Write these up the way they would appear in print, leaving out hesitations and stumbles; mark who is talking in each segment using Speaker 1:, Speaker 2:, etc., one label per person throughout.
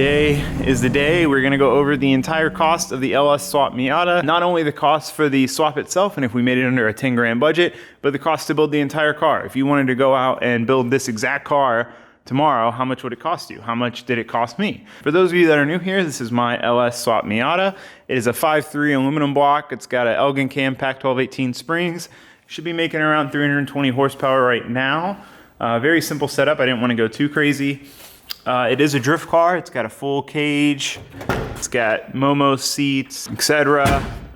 Speaker 1: Today is the day we're gonna go over the entire cost of the LS swap Miata. Not only the cost for the swap itself, and if we made it under a 10 grand budget, but the cost to build the entire car. If you wanted to go out and build this exact car tomorrow, how much would it cost you? How much did it cost me? For those of you that are new here, this is my LS swap Miata. It is a 5.3 aluminum block. It's got an Elgin cam, Pac 1218 springs. Should be making around 320 horsepower right now. Very simple setup. I didn't want to go too crazy. It is a drift car. It's got a full cage. It's got Momo seats, etc.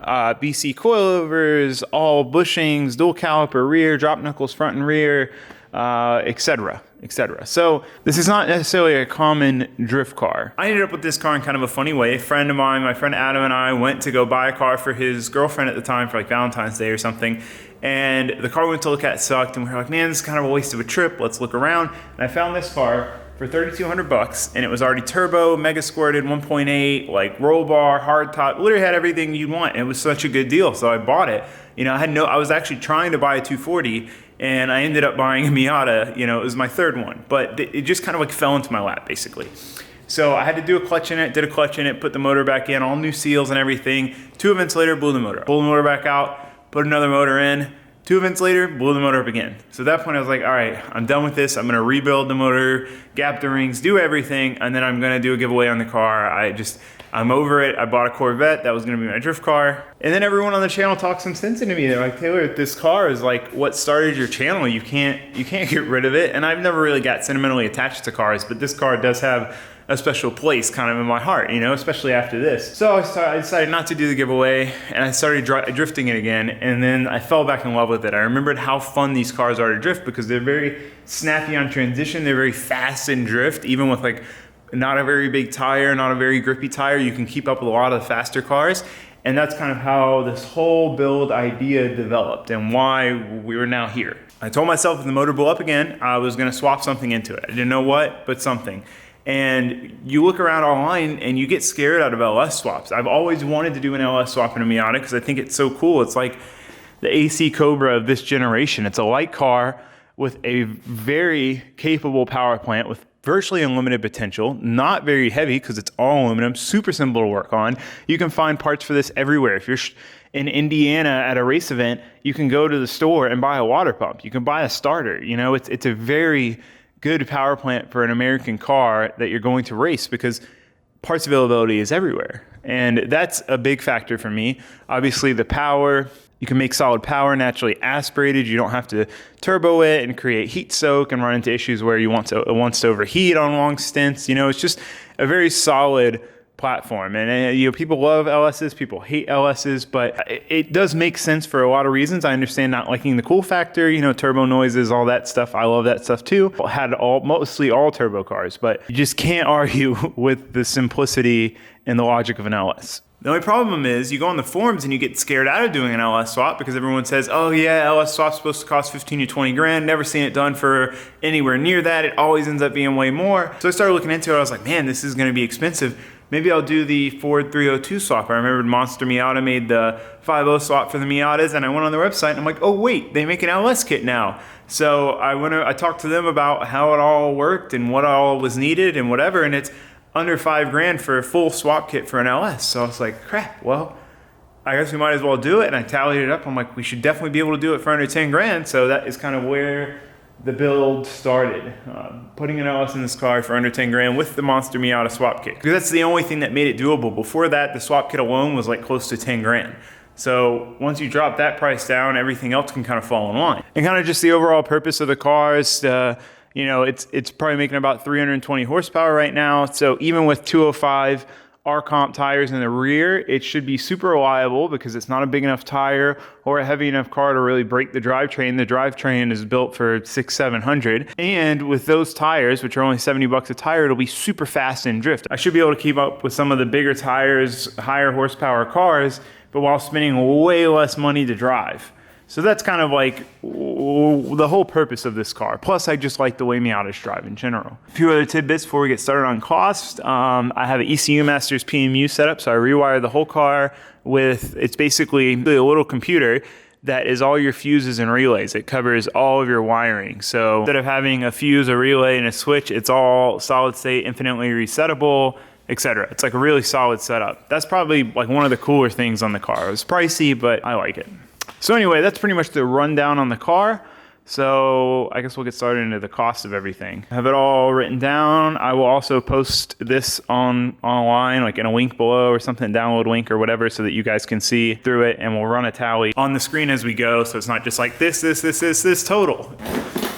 Speaker 1: BC coilovers, all bushings, dual caliper rear, drop knuckles front and rear, etc. etc. So this is not necessarily a common drift car. I ended up with this car in kind of a funny way. A friend of mine, my friend Adam, and I went to go buy a car for his girlfriend at the time for like Valentine's Day or something. And the car we went to look at sucked, and we were like, man, this is kind of a waste of a trip. Let's look around. And I found this car for $3,200, and it was already turbo, mega squirted, 1.8, like roll bar, hard top, literally had everything you'd want. It was such a good deal, so I bought it. You know, I was actually trying to buy a 240, and I ended up buying a Miata. You know, it was my third one, but it just kind of like fell into my lap, basically. So I had to do a clutch in it, did a clutch in it, put the motor back in, all new seals and everything. 2 events later, blew the motor up. Pulled the motor back out, put another motor in. 2 events later, blew the motor up again. So at that point I was like, all right, I'm done with this. I'm gonna rebuild the motor, gap the rings, do everything, and then I'm gonna do a giveaway on the car. I'm over it. I bought a Corvette. That was gonna be my drift car. And then everyone on the channel talked some sense into me. They're like, Taylor, this car is like what started your channel. You can't get rid of it. And I've never really got sentimentally attached to cars, but this car does have a special place kind of in my heart, you know, especially after this. So I decided not to do the giveaway, and I started drifting it again, and then I fell back in love with it. I remembered how fun these cars are to drift because they're very snappy on transition. They're very fast in drift, even with like not a very big tire, not a very grippy tire. You can keep up with a lot of the faster cars. And that's kind of how this whole build idea developed and why we were now here. I told myself if the motor blew up again, I was gonna swap something into it. I didn't know what, but something. And you look around online and you get scared out of LS swaps. I've always wanted to do an LS swap in a Miata because I think it's so cool. It's like the AC Cobra of this generation. It's a light car with a very capable power plant with virtually unlimited potential, not very heavy because it's all aluminum, super simple to work on. You can find parts for this everywhere. If you're in Indiana at a race event, you can go to the store and buy a water pump. You can buy a starter. You know, it's a very good power plant for an American car that you're going to race because parts availability is everywhere. And that's a big factor for me. Obviously the power, you can make solid power naturally aspirated. You don't have to turbo it and create heat soak and run into issues where it wants to overheat on long stints. You know, it's just a very solid platform. And you know, people love LSs, people hate LSs, but it does make sense for a lot of reasons. I understand not liking the cool factor, you know, turbo noises, all that stuff. I love that stuff too. Had mostly all turbo cars, but you just can't argue with the simplicity and the logic of an LS. The only problem is you go on the forums and you get scared out of doing an LS swap because everyone says, oh yeah, LS swap's supposed to cost 15 to 20 grand. Never seen it done for anywhere near that. It always ends up being way more. So I started looking into it. I was like, man, this is gonna be expensive. Maybe I'll do the Ford 302 swap. I remember Monster Miata made the 5.0 swap for the Miatas, and I went on their website and I'm like, oh wait, they make an LS kit now. So I talked to them about how it all worked and what all was needed and whatever, and it's under 5 grand for a full swap kit for an LS. So I was like, crap, well, I guess we might as well do it. And I tallied it up. I'm like, we should definitely be able to do it for under 10 grand. So that is kind of where the build started. Putting an LS in this car for under 10 grand with the Monster Miata swap kit. Because that's the only thing that made it doable. Before that, the swap kit alone was like close to 10 grand. So once you drop that price down, everything else can kind of fall in line. And kind of just the overall purpose of the cars, you know, it's probably making about 320 horsepower right now. So even with 205 R-Comp tires in the rear, it should be super reliable because it's not a big enough tire or a heavy enough car to really break the drivetrain. The drivetrain is built for 600-700. And with those tires, which are only $70 a tire, it'll be super fast in drift. I should be able to keep up with some of the bigger tires, higher horsepower cars, but while spending way less money to drive. So that's kind of like the whole purpose of this car. Plus, I just like the way Miatas drive in general. A few other tidbits before we get started on cost. I have an ECU Masters PMU setup, so I rewired the whole car with, it's basically a little computer that is all your fuses and relays. It covers all of your wiring. So instead of having a fuse, a relay, and a switch, it's all solid state, infinitely resettable, etc. It's like a really solid setup. That's probably like one of the cooler things on the car. It's pricey, but I like it. So anyway, that's pretty much the rundown on the car. So I guess we'll get started into the cost of everything. I have it all written down. I will also post this online, like in a link below or something, download link or whatever, so that you guys can see through it, and we'll run a tally on the screen as we go. So it's not just like this total.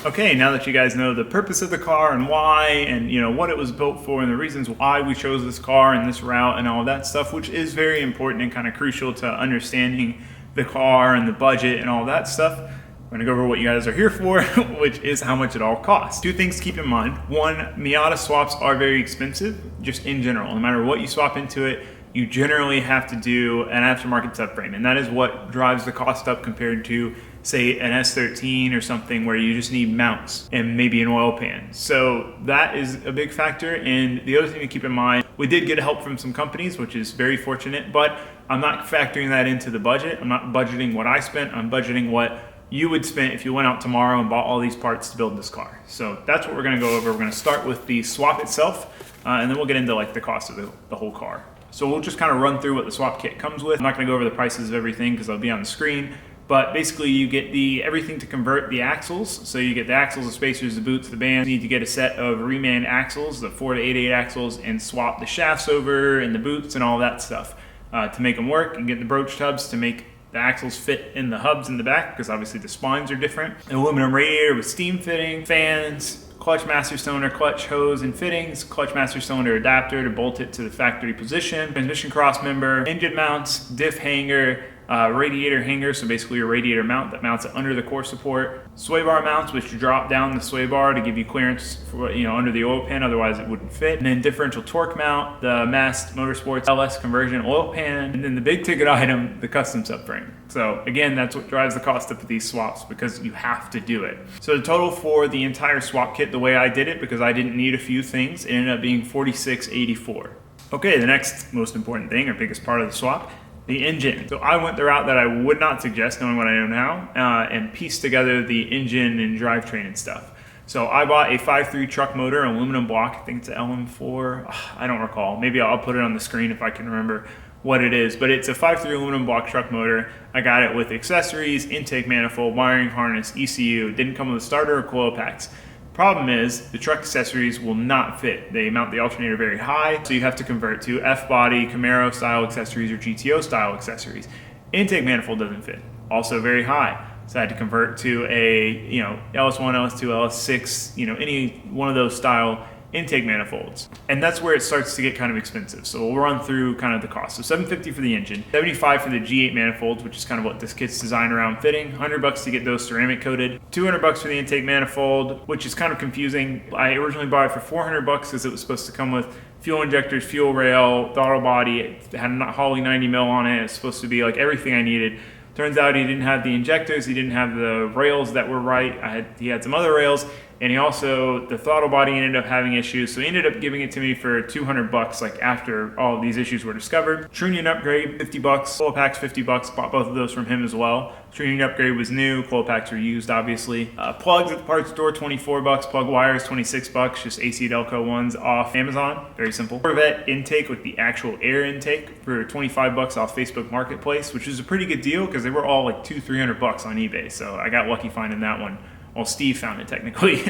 Speaker 1: Okay, now that you guys know the purpose of the car and why, and you know what it was built for and the reasons why we chose this car and this route and all that stuff, which is very important and kind of crucial to understanding the car and the budget and all that stuff. I'm gonna go over what you guys are here for, which is how much it all costs. Two things to keep in mind. One, Miata swaps are very expensive, just in general. No matter what you swap into it, you generally have to do an aftermarket subframe, and that is what drives the cost up compared to, say, an S13 or something where you just need mounts and maybe an oil pan. So that is a big factor. And the other thing to keep in mind, we did get help from some companies, which is very fortunate, but I'm not factoring that into the budget. I'm not budgeting what I spent, I'm budgeting what you would spend if you went out tomorrow and bought all these parts to build this car. So that's what we're gonna go over. We're gonna start with the swap itself, and then we'll get into like the cost of the whole car. So we'll just kind of run through what the swap kit comes with. I'm not gonna go over the prices of everything because they'll be on the screen, but basically you get everything to convert the axles. So you get the axles, the spacers, the boots, the bands. You need to get a set of reman axles, the 4 to 8/8 axles, and swap the shafts over and the boots and all that stuff to make them work, and get the broach tubs to make the axles fit in the hubs in the back, because obviously the spines are different. An aluminum radiator with steam fitting, fans, clutch master cylinder, clutch hose and fittings, clutch master cylinder adapter to bolt it to the factory position, transmission cross member, engine mounts, diff hanger, radiator hanger, so basically your radiator mount that mounts it under the core support, sway bar mounts which drop down the sway bar to give you clearance for, under the oil pan, otherwise it wouldn't fit, and then differential torque mount, the Mast Motorsports LS conversion oil pan, and then the big ticket item, the custom subframe. So again, that's what drives the cost up of these swaps, because you have to do it. So the total for the entire swap kit, the way I did it, because I didn't need a few things, it ended up being $46.84. Okay, the next most important thing, or biggest part of the swap, the engine. So I went the route that I would not suggest, knowing what I know now, and pieced together the engine and drivetrain and stuff. So I bought a 5.3 truck motor, aluminum block. I think it's an LM4. I don't recall. Maybe I'll put it on the screen if I can remember what it is. But it's a 5.3 aluminum block truck motor. I got it with accessories, intake manifold, wiring harness, ECU. Didn't come with a starter or coil packs. Problem is, the truck accessories will not fit. They mount the alternator very high, so you have to convert to F-body, Camaro style accessories, or GTO style accessories. Intake manifold doesn't fit, also very high. So I had to convert to a LS1, LS2, LS6, any one of those style intake manifolds. And that's where it starts to get kind of expensive. So we'll run through kind of the cost. So $750 for the engine, $75 for the G8 manifolds, which is kind of what this kit's designed around fitting, $100 to get those ceramic coated, $200 for the intake manifold, which is kind of confusing. I originally bought it for $400 because it was supposed to come with fuel injectors, fuel rail, throttle body. It had a Holley 90 mil on it. It's supposed to be like everything I needed. Turns out he didn't have the injectors, he didn't have the rails that were right. He had some other rails, and he also, the throttle body ended up having issues, so he ended up giving it to me for $200, like after all of these issues were discovered. Tuning upgrade, $50, coil packs $50, bought both of those from him as well. Tuning upgrade was new, coil packs were used obviously. Plugs at the parts store, $24, plug wires, $26, just AC Delco ones off Amazon, very simple. Corvette intake with the actual air intake for $25 off Facebook Marketplace, which is a pretty good deal because they were all like $200-300 on eBay, so I got lucky finding that one. Well, Steve found it technically.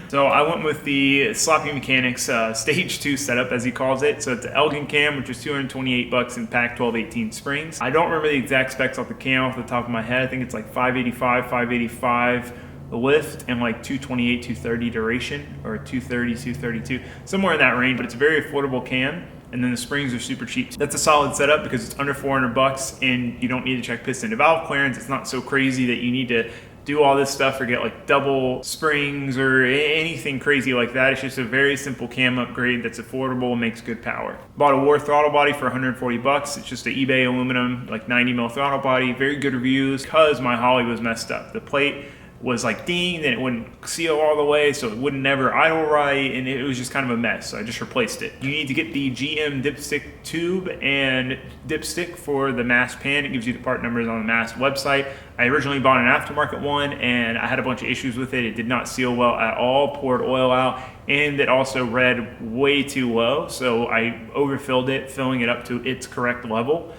Speaker 1: So I went with the Sloppy Mechanics Stage 2 setup, as he calls it. So it's an Elgin cam, which is $228 in pack 1218 springs. I don't remember the exact specs off the cam off the top of my head. I think it's like 585 the lift, and like 228, 230 duration, or 230, 232, somewhere in that range, but it's a very affordable cam. And then the springs are super cheap. That's a solid setup because it's under $400 and you don't need to check piston to valve clearance. It's not so crazy that you need to do all this stuff or get like double springs or anything crazy like that. It's just a very simple cam upgrade that's affordable and makes good power. Bought a War throttle body for $140. It's just an eBay aluminum, like 90 mil throttle body. Very good reviews because my Holley was messed up. The plate was like dinged and it wouldn't seal all the way, so it wouldn't never idle right, and it was just kind of a mess, so I just replaced it. You need to get the GM dipstick tube and dipstick for the Mast pan. It gives you the part numbers on the Mast website. I originally bought an aftermarket one and I had a bunch of issues with it. It did not seal well at all, poured oil out, and it also read way too low, so I overfilled it, filling it up to its correct level.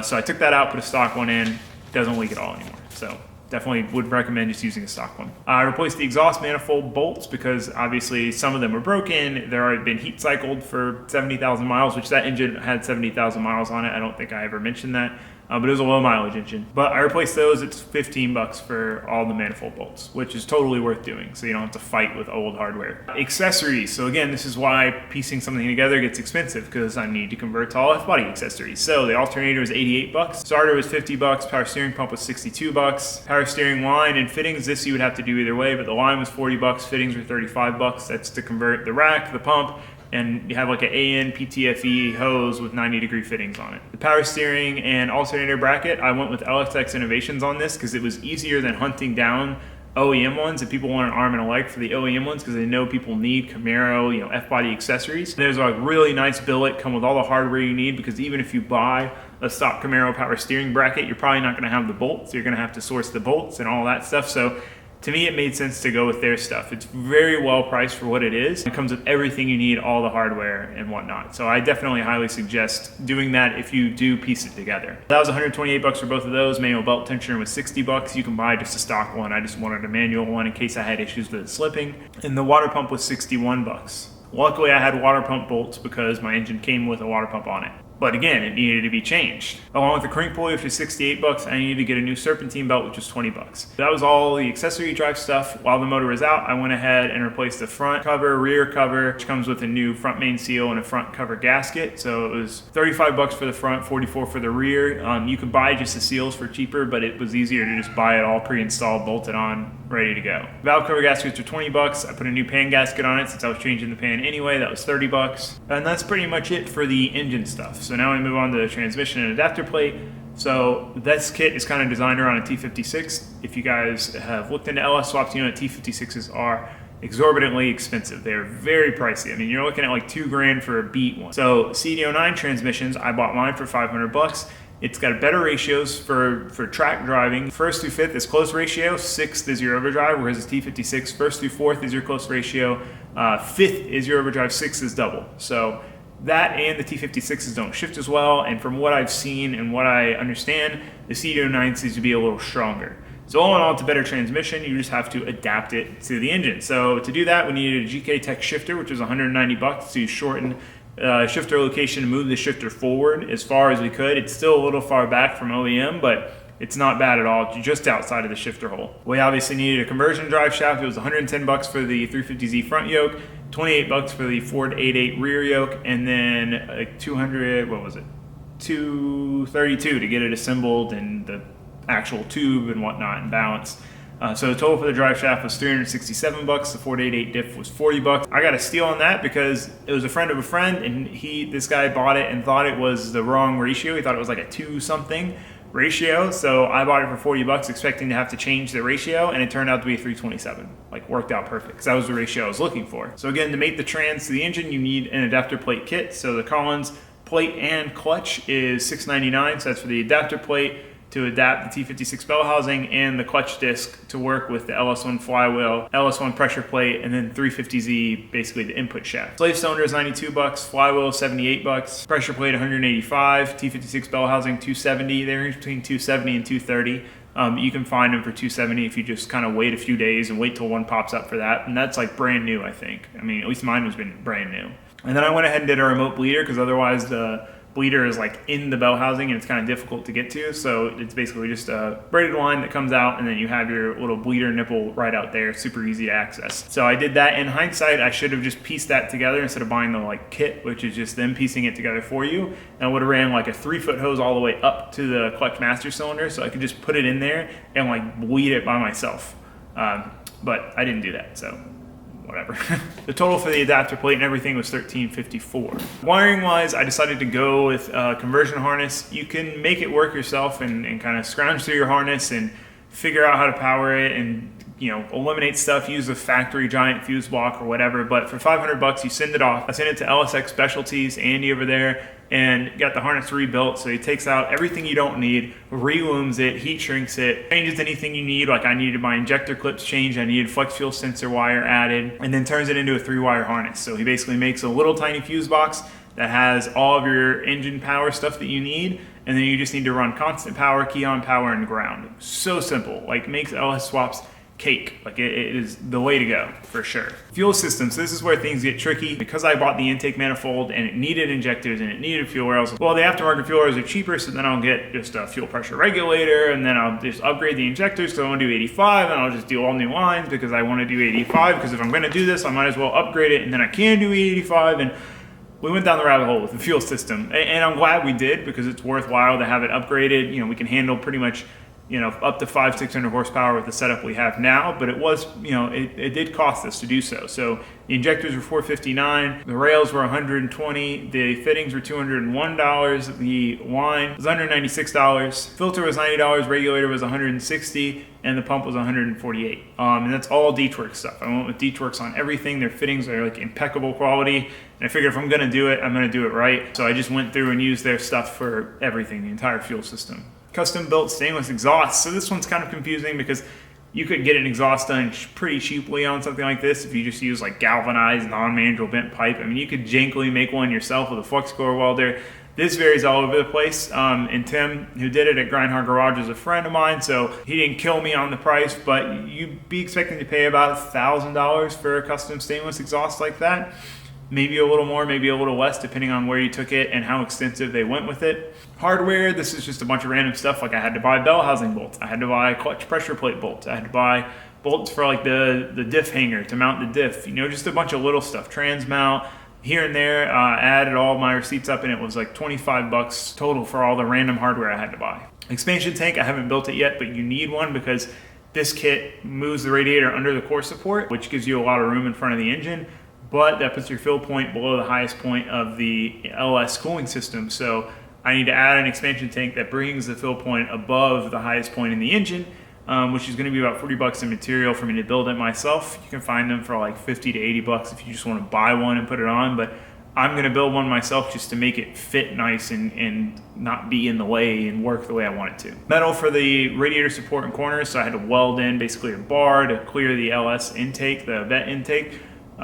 Speaker 1: So I took that out, put a stock one in. It doesn't leak at all anymore, so definitely would recommend just using a stock one. I replaced the exhaust manifold bolts because obviously some of them were broken. They're already been heat cycled for 70,000 miles, which that engine had 70,000 miles on it. I don't think I ever mentioned that. But it was a low mileage engine. But I replaced those. It's $15 for all the manifold bolts, which is totally worth doing, so you don't have to fight with old hardware. Accessories. So again, this is why piecing something together gets expensive, because I need to convert to all F-body accessories. So the alternator was $88. Starter was $50. Power steering pump was $62. Power steering line and fittings, this you would have to do either way, but the line was $40. Fittings were $35. That's to convert the rack, the pump, and you have like an AN PTFE hose with 90-degree fittings on it. The power steering and alternator bracket, I went with LXX Innovations on this because it was easier than hunting down OEM ones, and people want an arm and a leg for the OEM ones because they know people need Camaro, you know, F-body accessories. There's a really nice billet, come with all the hardware you need, because even if you buy a stock Camaro power steering bracket, you're probably not going to have the bolts. You're going to have to source the bolts and all that stuff. So to me, it made sense to go with their stuff. It's very well priced for what it is. It comes with everything you need, all the hardware and whatnot. So I definitely highly suggest doing that if you do piece it together. That was $128 for both of those. Manual belt tensioner was $60. You can buy just a stock one. I just wanted a manual one in case I had issues with it slipping. And the water pump was $61. Luckily, I had water pump bolts because my engine came with a water pump on it. But again, it needed to be changed. Along with the crank pulley, which is $68, I needed to get a new serpentine belt, which was $20. That was all the accessory drive stuff. While the motor was out, I went ahead and replaced the front cover, rear cover, which comes with a new front main seal and a front cover gasket. So it was $35 for the front, $44 for the rear. You could buy just the seals for cheaper, but it was easier to just buy it all pre-installed, bolted on, ready to go. Valve cover gaskets were $20. I put a new pan gasket on it since I was changing the pan anyway. That was $30. And that's pretty much it for the engine stuff. So now we move on to the transmission and adapter plate. So this kit is kind of designed around a T56. If you guys have looked into LS swaps, you know that T56s are exorbitantly expensive. They're very pricey. I mean, you're looking at like $2,000 for a beat one. So CD09 transmissions, I bought mine for $500. It's got better ratios for track driving. First through fifth is close ratio, sixth is your overdrive, whereas the T56, first through fourth is your close ratio, fifth is your overdrive, sixth is double. So that and the T56s don't shift as well, and from what I've seen and what I understand, the CD09 seems to be a little stronger. So all in all, it's a better transmission. You just have to adapt it to the engine. So to do that, we needed a GK Tech shifter, which was $190 to shorten shifter location and move the shifter forward as far as we could. It's still a little far back from OEM, but it's not bad at all, just outside of the shifter hole. We obviously needed a conversion drive shaft. It was $110 for the 350Z front yoke, $28 for the Ford 88 rear yoke, and then like $232 to get it assembled and the actual tube and whatnot and balanced. So the total for the drive shaft was $367. The Ford 88 diff was $40. I got a steal on that because it was a friend of a friend, and this guy bought it and thought it was the wrong ratio. He thought it was like a 2-something ratio. So I bought it for $40, expecting to have to change the ratio, and it turned out to be a 327. Like, worked out perfect because that was the ratio I was looking for. So again, to make the trans to the engine, you need an adapter plate kit. So the Collins plate and clutch is $699. So that's for the adapter plate to adapt the T56 bell housing and the clutch disc to work with the LS1 flywheel, LS1 pressure plate, and then 350Z, basically the input shaft. Slave cylinder is $92, flywheel $78, pressure plate $185, T56 bell housing $270. They're in between $270 and $230. You can find them for $270 if you just kind of wait a few days and wait till one pops up for that. And that's like brand new, I think. I mean, at least mine was been brand new. And then I went ahead and did a remote bleeder because otherwise the bleeder is like in the bell housing and it's kind of difficult to get to. So it's basically just a braided line that comes out, and then you have your little bleeder nipple right out there. Super easy to access. So I did that. In hindsight, I should have just pieced that together instead of buying the like kit, which is just them piecing it together for you. And I would have ran like a 3-foot hose all the way up to the clutch master cylinder, so I could just put it in there and like bleed it by myself. But I didn't do that, so whatever. The total for the adapter plate and everything was $1,354. Wiring wise, I decided to go with a conversion harness. You can make it work yourself and kind of scrounge through your harness and figure out how to power it and eliminate stuff, use a factory giant fuse block or whatever. But for $500, you send it off. I sent it to LSX Specialties, Andy over there, and got the harness rebuilt. So he takes out everything you don't need, relooms it, heat shrinks it, changes anything you need. Like I needed my injector clips changed, I needed flex fuel sensor wire added, and then turns it into a 3-wire harness. So he basically makes a little tiny fuse box that has all of your engine power stuff that you need, and then you just need to run constant power, key on power, and ground. So simple, like makes LS swaps cake. Like it is the way to go for sure. Fuel systems, this is where things get tricky. Because I bought the intake manifold and it needed injectors and it needed fuel rails, well, the aftermarket fuel rails are cheaper, so then I'll get just a fuel pressure regulator, and then I'll just upgrade the injectors because I want to do 85, and I'll just do all new lines because I want to do 85, because if I'm going to do this, I might as well upgrade it, and then I can do 85. And we went down the rabbit hole with the fuel system, and I'm glad we did, because it's worthwhile to have it upgraded. We can handle pretty much up to 500-600 horsepower with the setup we have now, but it was, it did cost us to do so. So the injectors were $459, the rails were $120, the fittings were $201, the line was $196, filter was $90, regulator was $160, and the pump was $148. And that's all Deechworks stuff. I went with Deechworks on everything. Their fittings are like impeccable quality, and I figured if I'm gonna do it, I'm gonna do it right. So I just went through and used their stuff for everything, the entire fuel system. Custom built stainless exhaust. So this one's kind of confusing because you could get an exhaust done pretty cheaply on something like this if you just use like galvanized, non-manual bent pipe. I mean, you could jankily make one yourself with a flux core welder. This varies all over the place. And Tim, who did it at Grindhard Garage, is a friend of mine, so he didn't kill me on the price, but you'd be expecting to pay about $1,000 for a custom stainless exhaust like that. Maybe a little more, maybe a little less, depending on where you took it and how extensive they went with it. Hardware, this is just a bunch of random stuff. Like I had to buy bell housing bolts. I had to buy clutch pressure plate bolts. I had to buy bolts for like the diff hanger to mount the diff. Just a bunch of little stuff. Trans mount, here and there. Added all my receipts up, and it was like $25 total for all the random hardware I had to buy. Expansion tank, I haven't built it yet, but you need one because this kit moves the radiator under the core support, which gives you a lot of room in front of the engine. But that puts your fill point below the highest point of the LS cooling system. So I need to add an expansion tank that brings the fill point above the highest point in the engine, which is going to be about $40 in material for me to build it myself. You can find them for like $50 to $80 if you just want to buy one and put it on. But I'm going to build one myself just to make it fit nice and not be in the way and work the way I want it to. Metal for the radiator support and corners, so I had to weld in basically a bar to clear the LS intake, the vent intake.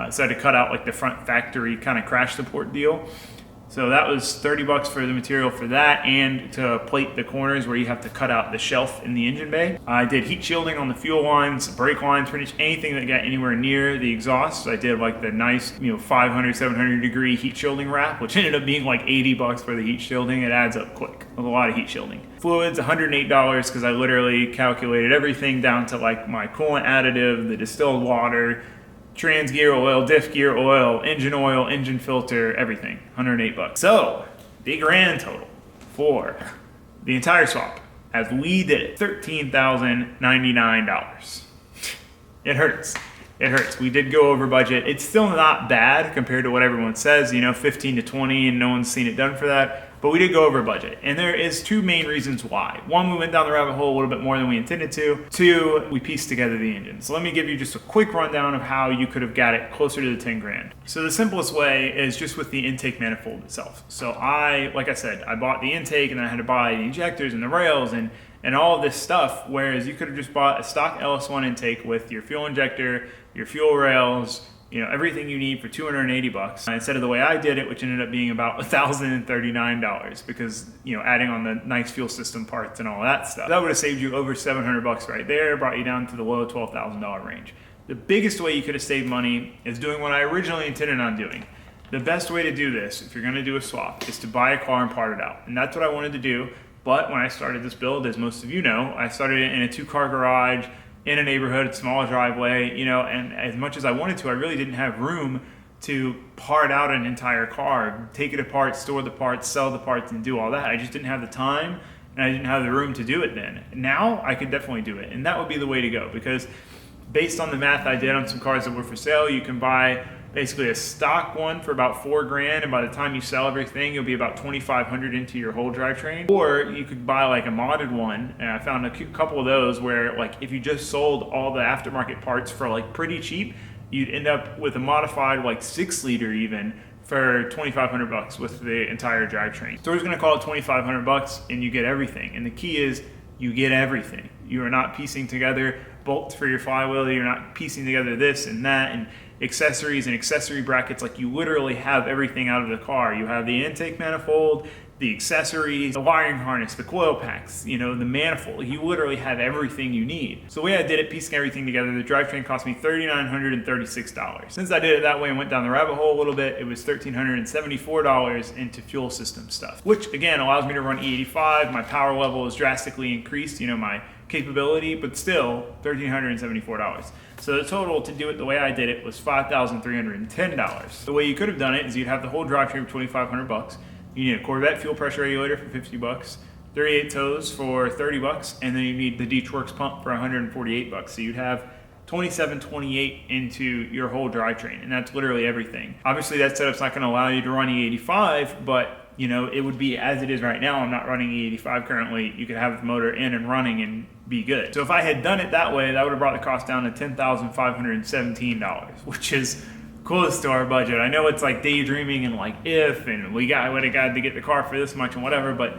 Speaker 1: So I had to cut out like the front factory kind of crash support deal. So that was $30 for the material for that, and to plate the corners where you have to cut out the shelf in the engine bay. I did heat shielding on the fuel lines, brake lines, pretty much anything that got anywhere near the exhaust. So I did like the nice, 500, 700 degree heat shielding wrap, which ended up being like $80 for the heat shielding. It adds up quick with a lot of heat shielding. Fluids, $108, because I literally calculated everything down to like my coolant additive, the distilled water, trans gear oil, diff gear oil, engine filter, everything. $108. So the grand total for the entire swap, as we did it, $13,099. It hurts. It hurts. We did go over budget. It's still not bad compared to what everyone says, 15 to 20, and no one's seen it done for that. But we did go over budget, and there is two main reasons why. One, we went down the rabbit hole a little bit more than we intended to. Two, we pieced together the engine. So let me give you just a quick rundown of how you could have got it closer to the 10 grand. So the simplest way is just with the intake manifold itself. So like I said, I bought the intake, and I had to buy the injectors and the rails and all of this stuff, whereas you could have just bought a stock LS1 intake with your fuel injector, your fuel rails, everything you need for $280. Instead of the way I did it, which ended up being about $1,039, because, adding on the nice fuel system parts and all that stuff. That would have saved you over $700 right there, brought you down to the low $12,000 range. The biggest way you could have saved money is doing what I originally intended on doing. The best way to do this, if you're going to do a swap, is to buy a car and part it out. And that's what I wanted to do. But when I started this build, as most of you know, I started it in a 2-car garage, in a neighborhood, small driveway, and as much as I wanted to, I really didn't have room to part out an entire car, take it apart, store the parts, sell the parts, and do all that. I just didn't have the time, and I didn't have the room to do it then. Now, I could definitely do it, and that would be the way to go, because based on the math I did on some cars that were for sale, you can buy basically a stock one for about $4,000, and by the time you sell everything, you'll be about $2,500 into your whole drivetrain. Or you could buy like a modded one, and I found a couple of those where like if you just sold all the aftermarket parts for like pretty cheap, you'd end up with a modified like 6-liter even for $2,500 with the entire drivetrain. Store's gonna call it $2,500 and you get everything. And the key is you get everything. You are not piecing together bolts for your flywheel, you're not piecing together this and that and accessories and accessory brackets. Like you literally have everything out of the car. You have the intake manifold, the accessories, the wiring harness, the coil packs, you know, the manifold. You literally have everything you need. So the way I did it, piecing everything together, the drivetrain cost me $3,936. Since I did it that way and went down the rabbit hole a little bit, it was $1,374 into fuel system stuff, which again allows me to run E85. My power level is drastically increased, you know, my capability, but still $1,374. So the total to do it the way I did it was $5,310. The way you could have done it is you'd have the whole drivetrain for $2,500. You need a Corvette fuel pressure regulator for $50, 38 toes for $30, and then you need the Deechworks pump for $148. So you'd have $27.28 into your whole drivetrain, and that's literally everything. Obviously, that setup's not going to allow you to run E85, but you know it would be as it is right now. I'm not running E85 currently. You could have the motor in and running and be good. So if I had done it that way, that would have brought the cost down to $10,517, which is close to our budget. I know it's like daydreaming and like if, and would have got to get the car for this much and whatever, but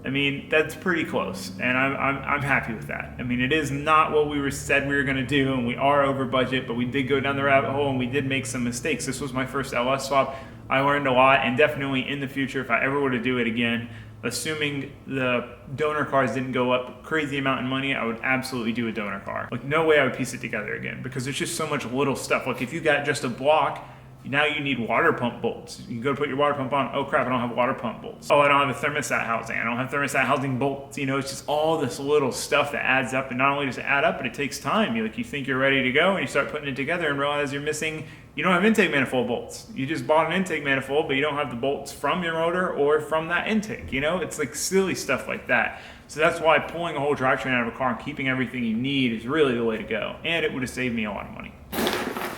Speaker 1: I mean, that's pretty close, and I'm happy with that. I mean, it is not what we said we were going to do, and we are over budget, but we did go down the rabbit hole, and we did make some mistakes. This was my first LS swap. I learned a lot, and definitely in the future, if I ever were to do it again, assuming the donor cars didn't go up a crazy amount in money, I would absolutely do a donor car. Like, no way I would piece it together again, because there's just so much little stuff. Like, if you got just a block, now you need water pump bolts. You can go put your water pump on. Oh crap, I don't have water pump bolts. Oh, I don't have a thermostat housing. I don't have thermostat housing bolts. You know, it's just all this little stuff that adds up. And not only does it add up, but it takes time. You think you're ready to go, and you start putting it together and realize you're missing, you don't have intake manifold bolts. You just bought an intake manifold, but you don't have the bolts from your motor or from that intake. You know, it's like silly stuff like that. So that's why pulling a whole drivetrain out of a car and keeping everything you need is really the way to go. And it would have saved me a lot of money.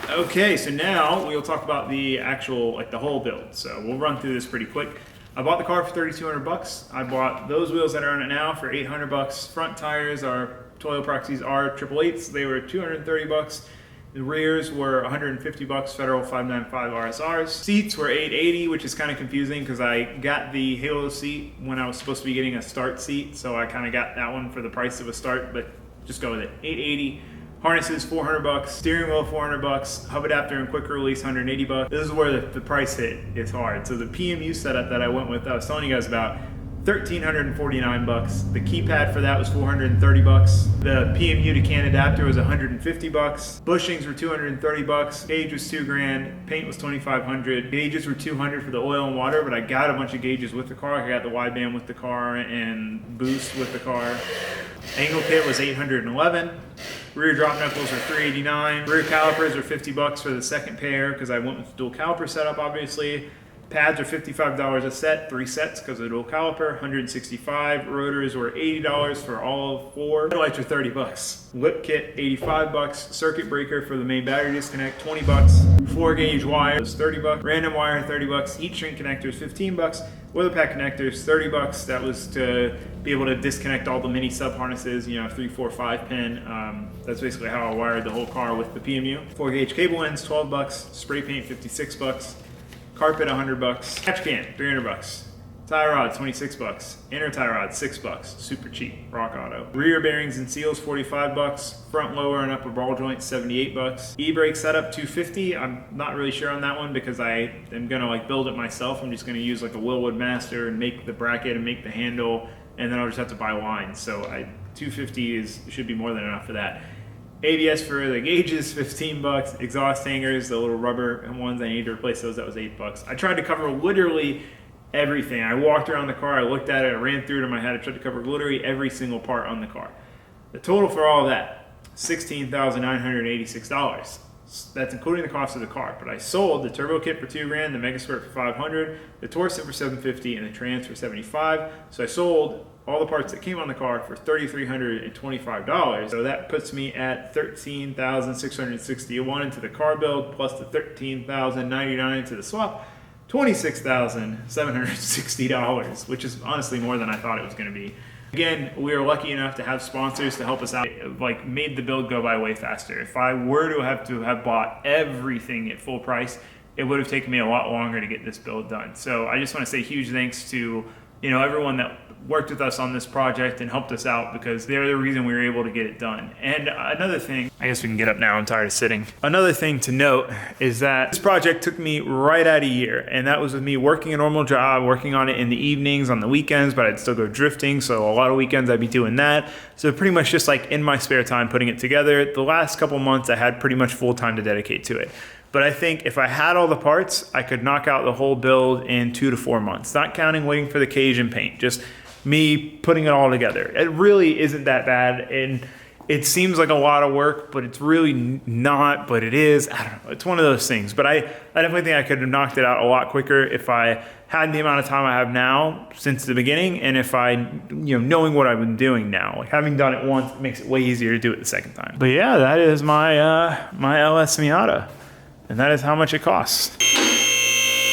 Speaker 1: Okay, so now we'll talk about the actual, like the whole build. So we'll run through this pretty quick. I bought the car for $3,200. I bought those wheels that are on it now for $800. Front tires are Toyo Proxies R888s. They were $230. The rears were $150, Federal 595 RSRs. Seats were $880, which is kind of confusing because I got the Halo seat when I was supposed to be getting a start seat, so I kind of got that one for the price of a start, but just go with it. $880. Harnesses $400, steering wheel $400, hub adapter and quick release $180. This is where the price hit is hard. So the PMU setup that I went with, I was telling you guys about, $1,349. The keypad for that was $430. The PMU to CAN adapter was $150. Bushings were $230. Gauge was $2,000. Paint was $2,500. Gauges were $200 for the oil and water, but I got a bunch of gauges with the car. I got the wideband with the car and boost with the car. Angle kit was $811. Rear drop knuckles are $389. Rear calipers are $50 for the second pair because I went with the dual caliper setup, obviously. Pads are $55 a set, 3 sets because of the dual caliper, $165. Rotors were $80 for all 4. Headlights are $30. Lip kit, $85. Circuit breaker for the main battery disconnect, $20. 4-gauge wire is $30. Random wire, $30. Heat shrink connector is $15. Weather pack connectors, $30. That was to be able to disconnect all the mini sub harnesses, you know, 3, 4, 5 pin. That's basically how I wired the whole car with the PMU. 4-gauge cable ends, $12. Spray paint, $56. Carpet, $100. Hatch can, $300. Tie rod, $26. Inner tie rod, $6. Super cheap, rock auto. Rear bearings and seals, $45. Front lower and upper ball joints, $78. E-brake setup, $250. I'm not really sure on that one because I am gonna like build it myself. I'm just gonna use like a Willwood Master and make the bracket and make the handle, and then I'll just have to buy lines. So $250 should be more than enough for that. ABS for the gauges, $15. Exhaust hangers, the little rubber ones, I need to replace those. That was $8. I tried to cover literally everything. I walked around the car, I looked at it, I ran through it in my head. I tried to cover literally every single part on the car. The total for all of that, $16,986. That's including the cost of the car. But I sold the turbo kit for $2,000, the Mega Skirt for $500, the Torsen for $750, and the trans for $75. So I sold all the parts that came on the car for $3,325. So that puts me at $13,661 into the car build, plus the $13,099 into the swap, $26,760, which is honestly more than I thought it was going to be. Again, we are lucky enough to have sponsors to help us out. It, like, made the build go by way faster. If I were to have bought everything at full price, it would have taken me a lot longer to get this build done. So I just want to say huge thanks to, you know, everyone that worked with us on this project and helped us out, because they're the reason we were able to get it done. And another thing, I guess we can get up now, I'm tired of sitting. Another thing to note is that this project took me right at a year, and that was with me working a normal job, working on it in the evenings, on the weekends, but I'd still go drifting, so a lot of weekends I'd be doing that. So pretty much just like in my spare time putting it together. The last couple months I had pretty much full time to dedicate to it. But I think if I had all the parts, I could knock out the whole build in 2 to 4 months, not counting waiting for the cage and paint, just me putting it all together. It really isn't that bad, and it seems like a lot of work, but it's really not, but it is. I don't know, it's one of those things. But I definitely think I could have knocked it out a lot quicker if I had the amount of time I have now since the beginning, and if I, you know, knowing what I've been doing now. Like, having done it once, it makes it way easier to do it the second time. But yeah, that is my my LS Miata, and that is how much it costs.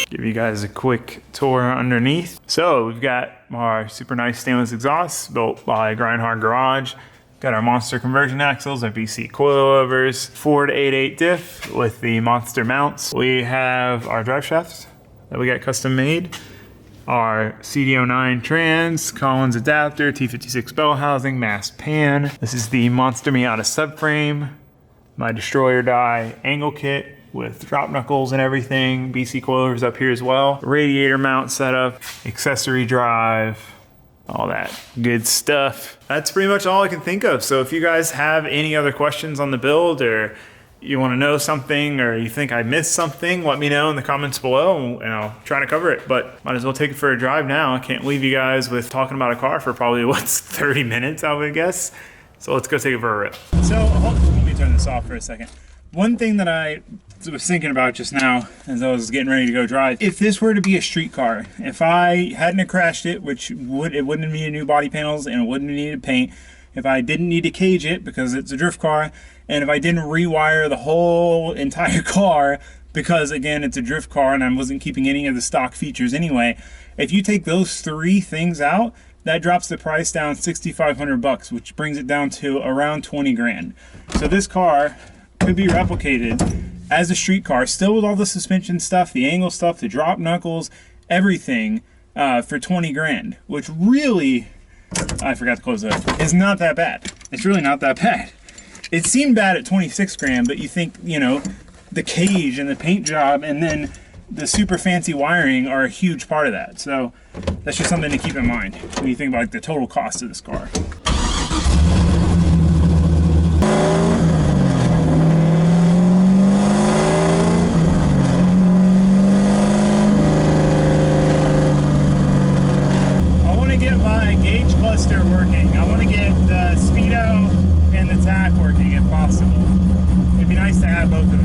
Speaker 1: Give you guys a quick tour underneath. So we've got our super nice stainless exhaust built by Grindhard Garage. Got our monster conversion axles, our BC coilovers, Ford 8.8 diff with the monster mounts. We have our drive shafts that we got custom made. Our CD09 trans, Collins adapter, T56 bell housing, mast pan. This is the Monster Miata subframe. My destroyer die angle kit with drop knuckles and everything. BC coilovers up here as well. Radiator mount setup, accessory drive, all that good stuff. That's pretty much all I can think of. So if you guys have any other questions on the build, or you want to know something, or you think I missed something, let me know in the comments below and I'll try to cover it. But might as well take it for a drive now. I can't leave you guys with talking about a car for probably, what's 30 minutes, I would guess. So let's go take it for a rip. So let me turn this off for a second. One thing that I was thinking about just now as I was getting ready to go drive, if this were to be a street car, if I hadn't crashed it, which it wouldn't have needed new body panels and it wouldn't have needed paint, if I didn't need to cage it because it's a drift car, and if I didn't rewire the whole entire car because, again, it's a drift car and I wasn't keeping any of the stock features anyway, if you take those three things out, that drops the price down $6,500, which brings it down to around 20 grand. So this car could be replicated as a street car, still with all the suspension stuff, the angle stuff, the drop knuckles, everything, for 20 grand, which really, I forgot to close that, is not that bad. It's really not that bad. It seemed bad at 26 grand, but you think, you know, the cage and the paint job and then the super fancy wiring are a huge part of that. So that's just something to keep in mind when you think about, like, the total cost of this car. I want to get my gauge cluster working. I want to get the speedo and the tach working if possible. It'd be nice to have both of those.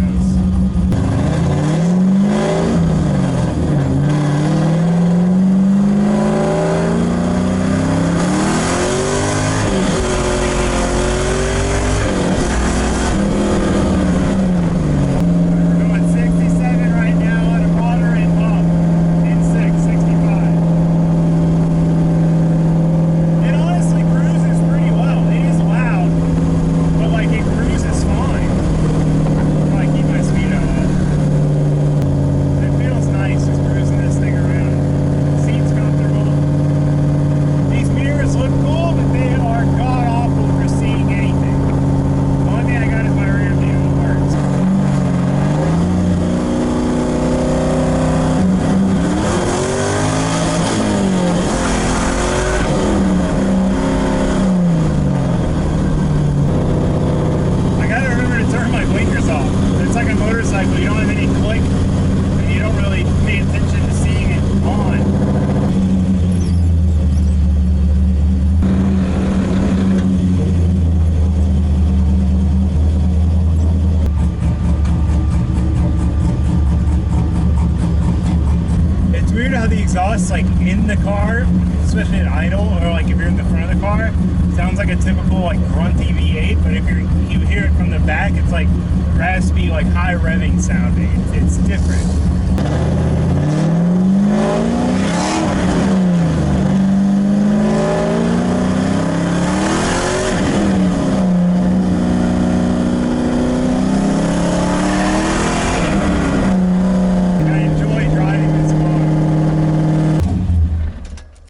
Speaker 1: Like,
Speaker 2: exhaust like in the car, especially at idle, or like if you're in the front of the car, sounds like a typical like grunty V8. But if you hear it from the back, it's like raspy, like high revving sounding. It's different.